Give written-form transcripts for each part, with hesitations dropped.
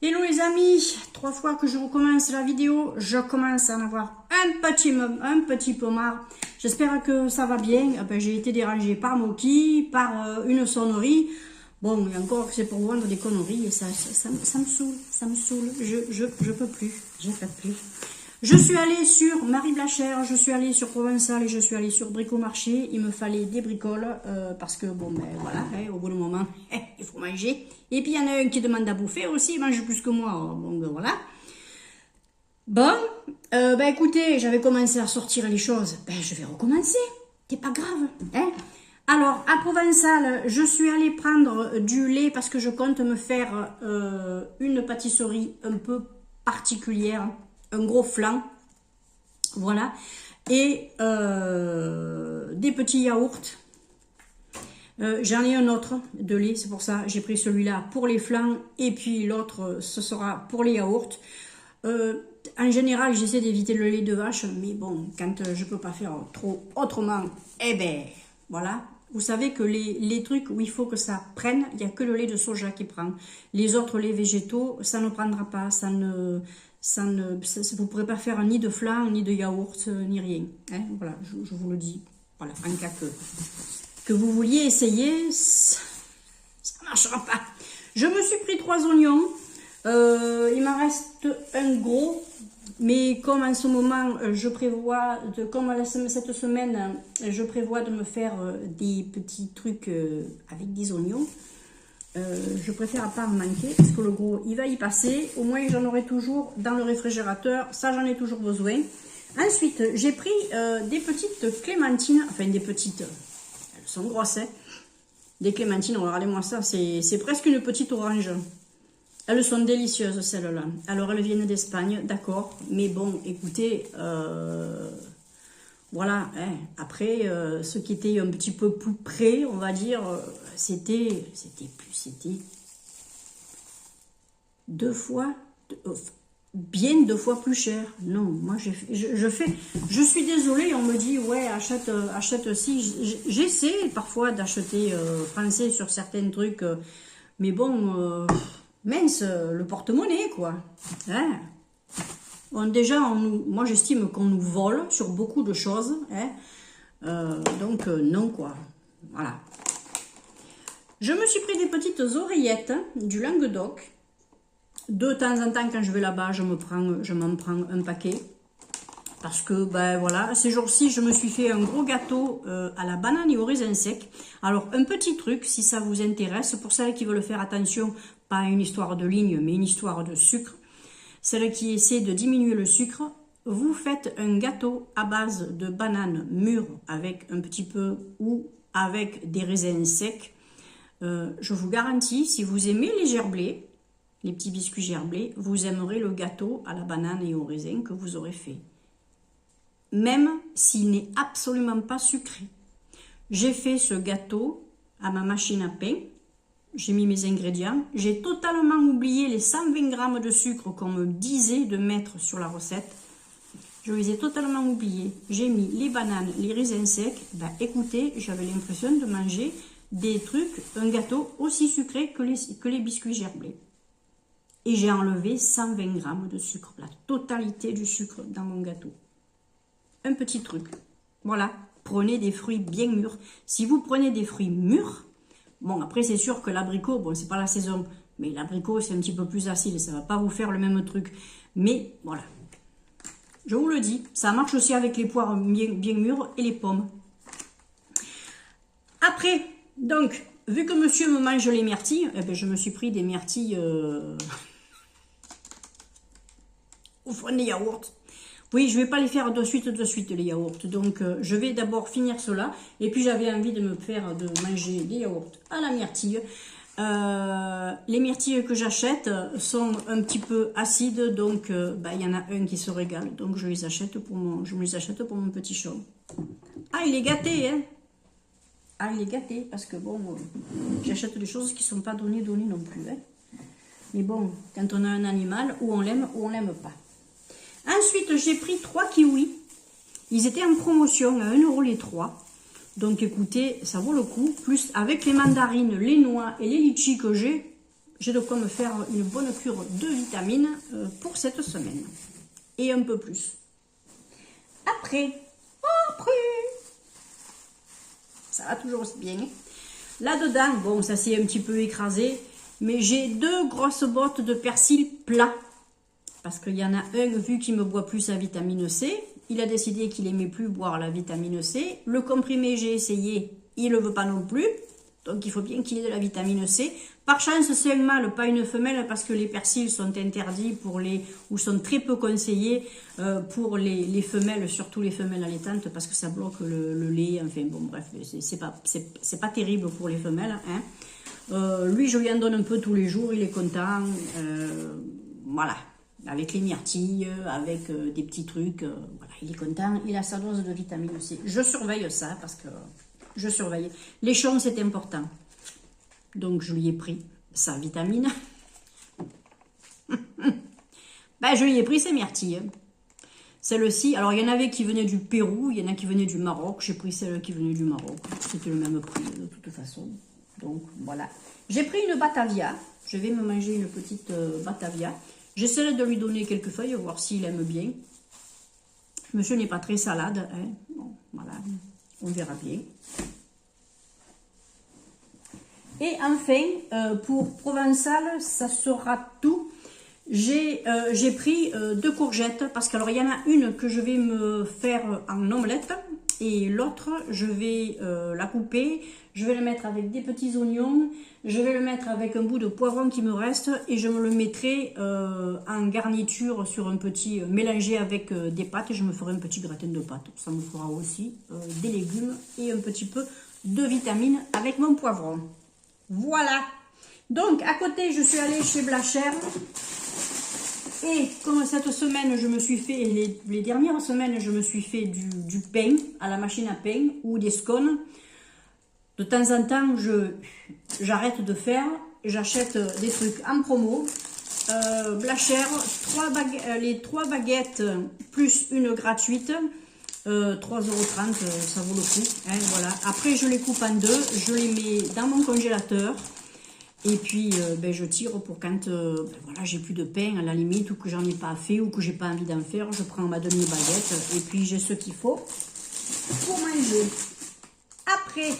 Hello les amis, 3 fois que je recommence la vidéo, je commence à en avoir un petit peu marre. J'espère que ça va bien. J'ai été dérangée par Moki, par une sonnerie. Bon, et encore c'est pour vendre des conneries et ça me saoule, je peux plus, je peux plus. Je suis allée sur Marie Blachère, je suis allée sur Provençal et je suis allée sur Bricomarché. Il me fallait des bricoles parce que bon ben voilà, au bout d'un moment il faut manger. Et puis il y en a un qui demande à bouffer aussi, il mange plus que moi, donc voilà. Bon, écoutez, j'avais commencé à sortir les choses, je vais recommencer, c'est pas grave, hein. Alors, à Provençal, je suis allée prendre du lait parce que je compte me faire une pâtisserie un peu particulière, un gros flan, voilà, et des petits yaourts. J'en ai un autre de lait, c'est pour ça j'ai pris celui-là pour les flans et puis l'autre ce sera pour les yaourts. En général, j'essaie d'éviter le lait de vache, mais bon, quand je peux pas faire trop autrement, voilà. Vous savez que les trucs où il faut que ça prenne, il n'y a que le lait de soja qui prend. Les autres laits végétaux, ça ne prendra pas, vous ne pourrez pas faire ni de flan, ni de yaourt, ni rien. Hein, voilà, je vous le dis. Voilà, en cas que vous vouliez essayer, ça ne marchera pas. Je me suis pris 3 oignons. Il m'en reste un gros, mais comme en ce moment je prévois cette semaine je prévois de me faire des petits trucs avec des oignons, je préfère pas en manquer parce que le gros il va y passer, au moins j'en aurai toujours dans le réfrigérateur, ça j'en ai toujours besoin. Ensuite j'ai pris des petites clémentines, enfin des petites, elles sont grosses, hein. Des clémentines, regardez-moi ça, c'est presque une petite orange. Elles sont délicieuses, celles-là. Alors, elles viennent d'Espagne, d'accord. Mais bon, écoutez, voilà. Hein. Après, ce qui était un petit peu plus près, on va dire, c'était 2 fois, bien 2 fois plus cher. Non, moi, je suis désolée, on me dit, ouais, achète aussi. J'essaie parfois d'acheter français sur certains trucs, mais bon... mince, le porte-monnaie, quoi. Hein? Bon, déjà, moi, j'estime qu'on nous vole sur beaucoup de choses. Hein? Donc, non, quoi. Voilà. Je me suis pris des petites oreillettes du Languedoc. De temps en temps, quand je vais là-bas, je m'en prends un paquet. Parce que, voilà, ces jours-ci, je me suis fait un gros gâteau à la banane et au raisin sec. Alors, un petit truc, si ça vous intéresse, pour celles qui veulent faire attention, pas une histoire de ligne, mais une histoire de sucre. Celles qui essaient de diminuer le sucre, vous faites un gâteau à base de bananes mûres avec un petit peu ou avec des raisins secs. Je vous garantis, si vous aimez les gerblés, les petits biscuits gerblés, vous aimerez le gâteau à la banane et au raisin que vous aurez fait. Même s'il n'est absolument pas sucré. J'ai fait ce gâteau à ma machine à pain. J'ai mis mes ingrédients. J'ai totalement oublié les 120 grammes de sucre qu'on me disait de mettre sur la recette. Je les ai totalement oubliés. J'ai mis les bananes, les raisins secs. Écoutez, j'avais l'impression de manger des trucs, un gâteau aussi sucré que les biscuits gerblés. Et j'ai enlevé 120 grammes de sucre. La totalité du sucre dans mon gâteau. Un petit truc. Voilà. Prenez des fruits bien mûrs. Si vous prenez des fruits mûrs, bon, après, c'est sûr que l'abricot, bon, c'est pas la saison, mais l'abricot, c'est un petit peu plus acide, ça va pas vous faire le même truc. Mais, voilà. Je vous le dis, ça marche aussi avec les poires bien mûres et les pommes. Après, donc, vu que monsieur me mange les myrtilles, je me suis pris des myrtilles au fond des yaourts. Oui, je ne vais pas les faire de suite, les yaourts. Donc, je vais d'abord finir cela. Et puis, j'avais envie de manger des yaourts à la myrtille. Les myrtilles que j'achète sont un petit peu acides. Donc, il y en a un qui se régale. Donc, je me les achète pour mon petit chat. Ah, il est gâté, hein. Ah, il est gâté. Parce que, bon, j'achète des choses qui ne sont pas données non plus. Hein. Mais bon, quand on a un animal, ou on l'aime pas. Ensuite, j'ai pris 3 kiwis. Ils étaient en promotion à 1 € les 3. Donc, écoutez, ça vaut le coup. Plus avec les mandarines, les noix et les litchis que j'ai, j'ai de quoi me faire une bonne cure de vitamines pour cette semaine. Et un peu plus. Après, ça va toujours aussi bien. Là-dedans, bon, ça s'est un petit peu écrasé, mais j'ai 2 grosses bottes de persil plat. Parce qu'il y en a un, vu qu'il me boit plus la vitamine C, il a décidé qu'il n'aimait plus boire la vitamine C. Le comprimé, j'ai essayé, il ne le veut pas non plus. Donc il faut bien qu'il ait de la vitamine C. Par chance, c'est un mâle, pas une femelle, parce que les persils sont interdits ou sont très peu conseillés pour les femelles, surtout les femelles allaitantes, parce que ça bloque le lait. Enfin bon, bref, c'est pas terrible pour les femelles. Hein. Lui, je lui en donne un peu tous les jours, il est content. Voilà, avec les myrtilles, avec des petits trucs. Voilà, il est content, il a sa dose de vitamine C. Je surveille ça parce que je surveille. Les champs, c'est important. Donc, je lui ai pris sa vitamine. Ben, je lui ai pris ses myrtilles. Celle-ci, alors il y en avait qui venaient du Pérou, il y en a qui venaient du Maroc. J'ai pris celle qui venait du Maroc. C'était le même prix de toute façon. Donc, voilà. J'ai pris une Batavia. Je vais me manger une petite Batavia. J'essaierai de lui donner quelques feuilles, voir s'il aime bien. Monsieur n'est pas très salade. Hein. Bon, voilà. On verra bien. Et enfin, pour Provençal, ça sera tout. J'ai pris 2 courgettes, parce qu'il y en a une que je vais me faire en omelette, et l'autre, je vais la couper, je vais le mettre avec des petits oignons, je vais le mettre avec un bout de poivron qui me reste, et je me le mettrai en garniture sur un petit, mélangé avec des pâtes, et je me ferai un petit gratin de pâtes. Ça me fera aussi des légumes et un petit peu de vitamines avec mon poivron. Voilà. Donc, à côté, je suis allée chez Blachère. Et comme cette semaine, je me suis fait, les dernières semaines, je me suis fait du pain à la machine à pain ou des scones. De temps en temps, j'arrête de faire. J'achète des trucs en promo. Blachère, les 3 baguettes plus une gratuite. 3,30 €, ça vaut le coup. Hein, voilà. Après, je les coupe en 2, je les mets dans mon congélateur. Et puis, je tire pour quand voilà, j'ai plus de pain à la limite, ou que j'en ai pas fait, ou que j'ai pas envie d'en faire. Je prends ma demi-baguette et puis j'ai ce qu'il faut pour manger. Après,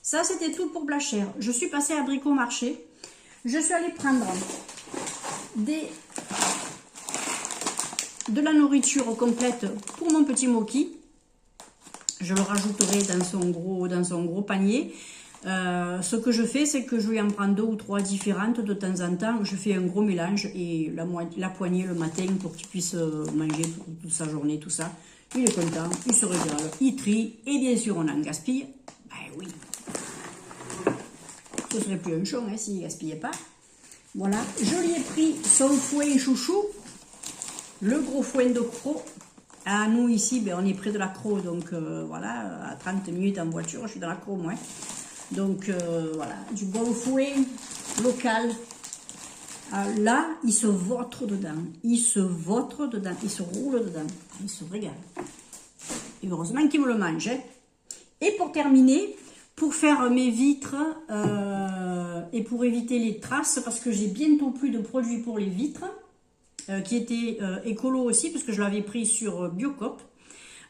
ça c'était tout pour Blachère. Je suis passée à Bricomarché. Je suis allée prendre de la nourriture complète pour mon petit Moki. Je le rajouterai dans son gros panier. Ce que je fais, c'est que je lui en prends 2 ou 3 différentes de temps en temps. Je fais un gros mélange et la poignée le matin pour qu'il puisse manger toute sa journée, tout ça. Il est content, il se régale, il trie et bien sûr on en gaspille. Ben oui. Ce serait plus un chon hein, s'il ne gaspillait pas. Voilà, je lui ai pris son foin chouchou, le gros foin de croc. À nous ici, on est près de la Crau, donc voilà, à 30 minutes en voiture, je suis dans la Crau moi. Donc voilà, du bon fouet local. Là, il se vautre dedans, il se roule dedans, il se régale. Et heureusement qu'il me le mange. Hein. Et pour terminer, pour faire mes vitres et pour éviter les traces, parce que j'ai bientôt plus de produits pour les vitres, qui étaient écolo aussi, parce que je l'avais pris sur Biocop.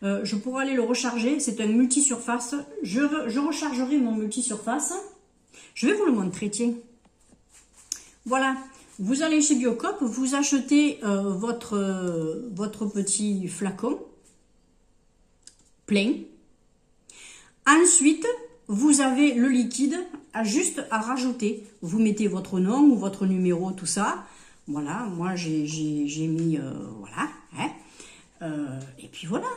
Je pourrais aller le recharger, c'est un multi-surface. Je rechargerai mon multi-surface. Je vais vous le montrer, tiens. Voilà, vous allez chez Biocop, vous achetez votre petit flacon plein. Ensuite, vous avez le liquide juste à rajouter. Vous mettez votre nom ou votre numéro, tout ça. Voilà, moi j'ai mis, voilà. Hein. Et puis voilà.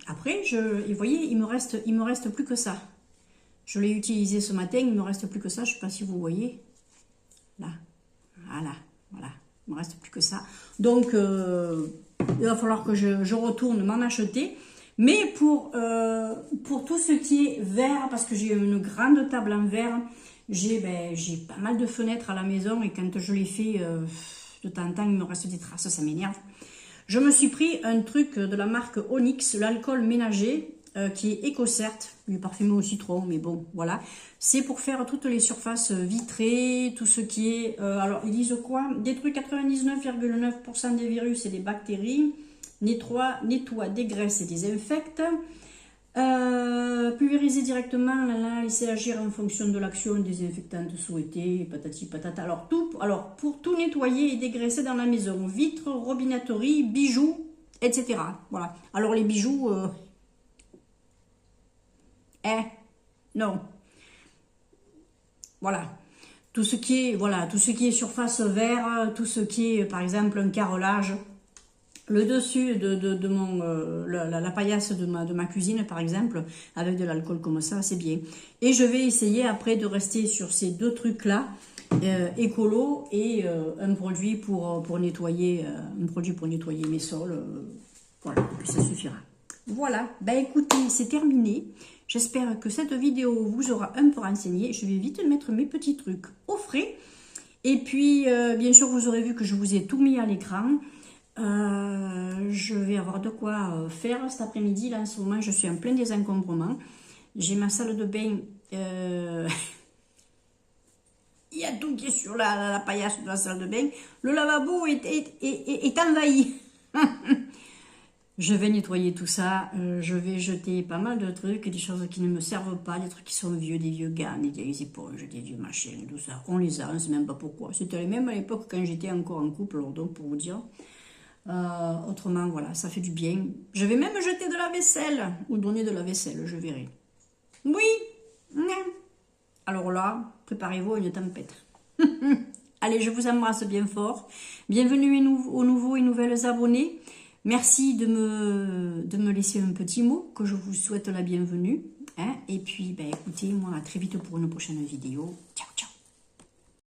Après, vous voyez, il me reste plus que ça. Je l'ai utilisé ce matin, il me reste plus que ça. Je ne sais pas si vous voyez. Là, voilà. Il me reste plus que ça. Donc, il va falloir que je retourne m'en acheter. Mais pour tout ce qui est verre, parce que j'ai une grande table en verre, j'ai pas mal de fenêtres à la maison et quand je les fais, de temps en temps, il me reste des traces, ça m'énerve. Je me suis pris un truc de la marque Onyx, l'alcool ménager, qui est EcoCert, il est parfumé au citron, mais bon, voilà. C'est pour faire toutes les surfaces vitrées, tout ce qui est... alors, ils disent quoi? Détruit 99,9% des virus et des bactéries, nettoie, dégraisse et désinfecte. Pulvériser directement, laisser agir en fonction de l'action désinfectante souhaitée, patati patata. Alors, pour tout nettoyer et dégraisser dans la maison, vitres, robinetterie, bijoux, etc. Voilà. Alors, les bijoux... non. Voilà. Tout ce qui est surface verre, tout ce qui est, par exemple, un carrelage, le dessus de mon, la paillasse de ma cuisine, par exemple, avec de l'alcool comme ça, c'est bien. Et je vais essayer après de rester sur ces deux trucs-là, écolo et un produit pour nettoyer, mes sols. Voilà, puis ça suffira. Voilà, ben écoutez, c'est terminé. J'espère que cette vidéo vous aura un peu renseigné. Je vais vite mettre mes petits trucs au frais. Et puis, bien sûr, vous aurez vu que je vous ai tout mis à l'écran. Je vais avoir de quoi faire cet après-midi. Là, en ce moment, je suis en plein désencombrement. J'ai ma salle de bain. Il y a tout qui est sur la paillasse de la salle de bain. Le lavabo est envahi. Je vais nettoyer tout ça, je vais jeter pas mal de trucs, des choses qui ne me servent pas, des trucs qui sont vieux, des vieux gants, des vieilles éponges, des vieux machins, tout ça. On les a, on ne sait même pas pourquoi. C'était les mêmes à l'époque quand j'étais encore en couple, alors donc pour vous dire. Autrement, voilà, ça fait du bien. Je vais même jeter de la vaisselle, ou donner de la vaisselle, je verrai. Oui. Alors là, préparez-vous à une tempête. Allez, je vous embrasse bien fort. Bienvenue aux nouveaux et nouvelles abonnés. Merci de me laisser un petit mot, que je vous souhaite la bienvenue. Hein. Et puis, ben, écoutez, moi, à très vite pour une prochaine vidéo. Ciao.